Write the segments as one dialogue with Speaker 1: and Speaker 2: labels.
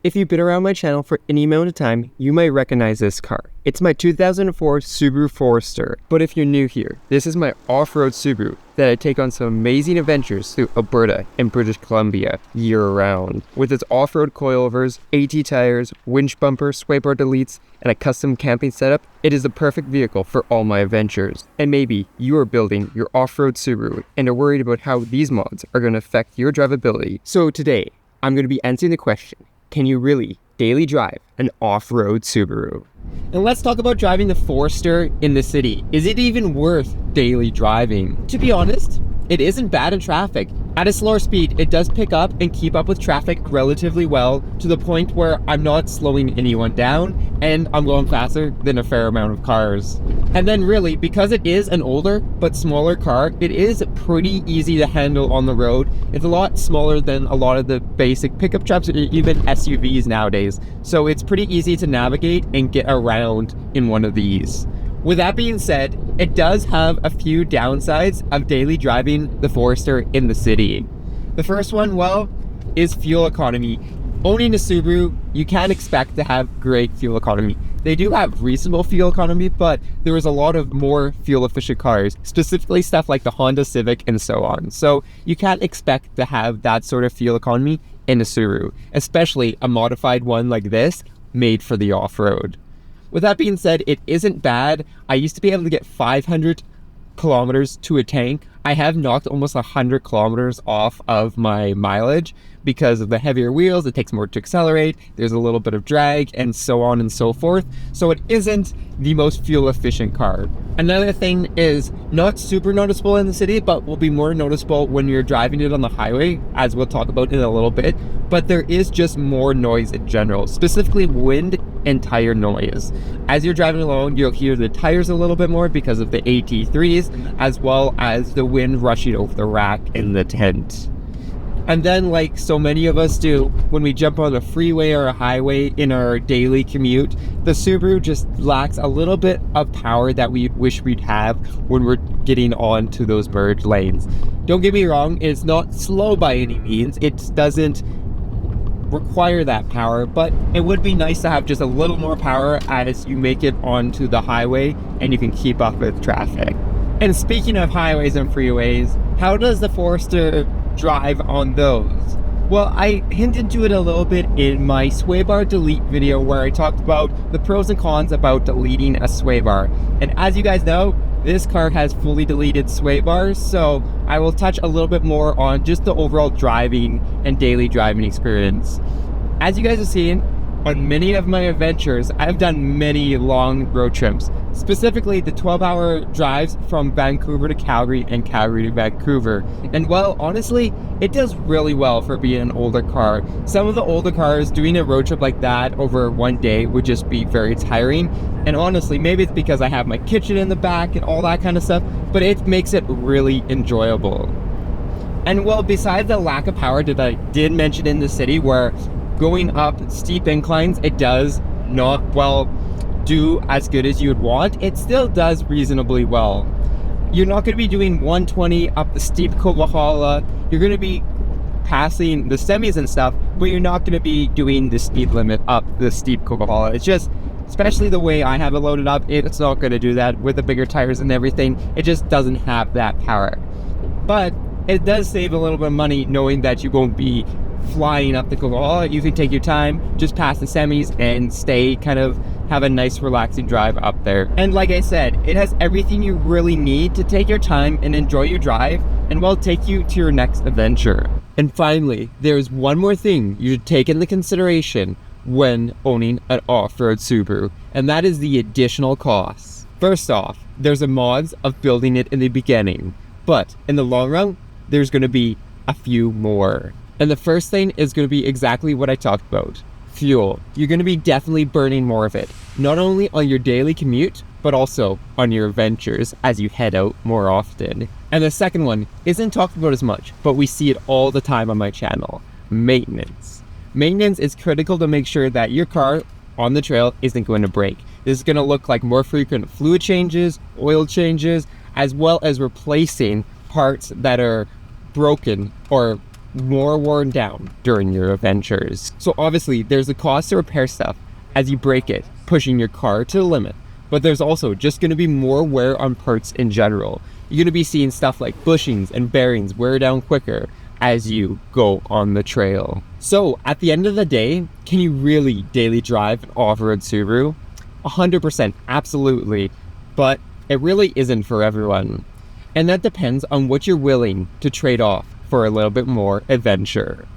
Speaker 1: If you've been around my channel for any amount of time, you might recognize this car. It's my 2004 Subaru Forester. But if you're new here, this is my off-road Subaru that I take on some amazing adventures through Alberta and British Columbia year-round. With its off-road coilovers, AT tires, winch bumper, sway bar deletes, and a custom camping setup, it is the perfect vehicle for all my adventures. And maybe you are building your off-road Subaru and are worried about how these mods are going to affect your drivability. So today, I'm going to be answering the question, can you really daily drive an off-road Subaru? And let's talk about driving the Forester in the city. Is it even worth daily driving? To be honest, it isn't bad in traffic. At a slower speed, it does pick up and keep up with traffic relatively well, to the point where I'm not slowing anyone down and I'm going faster than a fair amount of cars. And then really, because it is an older but smaller car, it is pretty easy to handle on the road. It's a lot smaller than a lot of the basic pickup trucks or even SUVs nowadays. So it's pretty easy to navigate and get around in one of these. With that being said, it does have a few downsides of daily driving the Forester in the city. The first one, well, is fuel economy. Owning a Subaru, you can't expect to have great fuel economy. They do have reasonable fuel economy, but there is a lot of more fuel efficient cars, specifically stuff like the Honda Civic and so on. So you can't expect to have that sort of fuel economy in a Subaru, especially a modified one like this made for the off-road. With that being said, it isn't bad. I used to be able to get 500 kilometers to a tank. I have knocked almost 100 kilometers off of my mileage because of the heavier wheels. It takes more to accelerate. There's a little bit of drag and so on and so forth. So it isn't the most fuel efficient car. Another thing is not super noticeable in the city, but will be more noticeable when you're driving it on the highway, as we'll talk about in a little bit. But there is just more noise in general, specifically wind and tire noise. As you're driving along, you'll hear the tires a little bit more because of the AT3s, as well as the wind rushing over the rack in the tent. And then, like so many of us do, when we jump on a freeway or a highway in our daily commute, the Subaru just lacks a little bit of power that we wish we'd have when we're getting onto those merge lanes. Don't get me wrong, it's not slow by any means. It doesn't require that power, but it would be nice to have just a little more power as you make it onto the highway and you can keep up with traffic. And speaking of highways and freeways, how does the Forester drive on those? Well, I hinted to it a little bit in my sway bar delete video where I talked about the pros and cons about deleting a sway bar. And as you guys know, this car has fully deleted sway bars, so I will touch a little bit more on just the overall driving and daily driving experience. As you guys have seen, on many of my adventures, I've done many long road trips, specifically the 12-hour drives from Vancouver to Calgary and Calgary to Vancouver. And well, honestly, it does really well for being an older car. Some of the older cars, doing a road trip like that over one day would just be very tiring. And honestly, maybe it's because I have my kitchen in the back and all that kind of stuff, but it makes it really enjoyable. And well, besides the lack of power that I did mention in the city, where going up steep inclines, it does not, well, do as good as you would want, it still does reasonably well. You're not going to be doing 120 up the steep Kovalhalla. You're going to be passing the semis and stuff, but you're not going to be doing the speed limit up the steep Kovalhalla. It's just, especially the way I have it loaded up, it's not going to do that with the bigger tires and everything. It just doesn't have that power. But it does save a little bit of money knowing that you won't be flying up the Kovalhalla. You can take your time, just pass the semis and stay, kind of have a nice relaxing drive up there. And like I said, it has everything you really need to take your time and enjoy your drive and will take you to your next adventure. And finally, there's one more thing you should take into consideration when owning an off-road Subaru, and that is the additional costs. First off, there's a mods of building it in the beginning, but in the long run, there's going to be a few more. And the first thing is going to be exactly what I talked about. Fuel. You're going to be definitely burning more of it, not only on your daily commute, but also on your adventures as you head out more often. And the second one isn't talked about as much, but we see it all the time on my channel. Maintenance. Maintenance is critical to make sure that your car on the trail isn't going to break. This is going to look like more frequent fluid changes, oil changes, as well as replacing parts that are broken or more worn down during your adventures. So obviously there's a cost to repair stuff as you break it, pushing your car to the limit. But there's also just going to be more wear on parts in general. You're going to be seeing stuff like bushings and bearings wear down quicker as you go on the trail. So at the end of the day, can you really daily drive an off-road Subaru? 100%, absolutely. But it really isn't for everyone. And that depends on what you're willing to trade off for a little bit more adventure.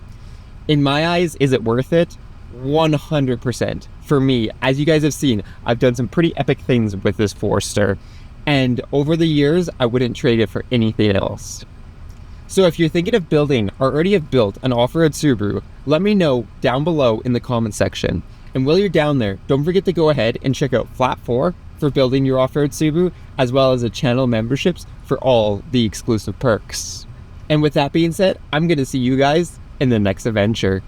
Speaker 1: In my eyes, is it worth it? 100%. For me, as you guys have seen, I've done some pretty epic things with this Forester, and over the years, I wouldn't trade it for anything else. So if you're thinking of building or already have built an off-road Subaru, let me know down below in the comment section. And while you're down there, don't forget to go ahead and check out Flat 4 for building your off-road Subaru, as well as the channel memberships for all the exclusive perks. And with that being said, I'm going to see you guys in the next adventure.